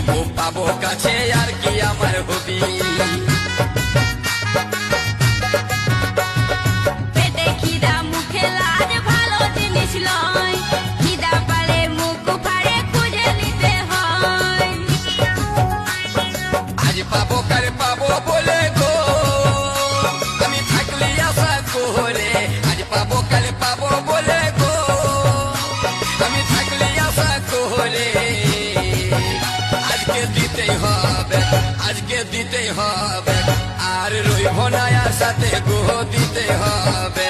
তবু পাবো কাছে আর কি আমার হবি। পেটে খিদা মুখে লাজ ভালো জিনিস লয়, খিদা পালে মুখ ফাড়ে খুঁজে নিতে হয়। আজ পাবো কার পাবো বলে গো আমি থাকলি আশা করে, আজ পাবো কাল পাবো বলে গো আমি থাকলি আশা করে। আজকে দিতেই হবে, আজকে দিতেই হবে, আর রইব না আশাতে গো দিতে হবে।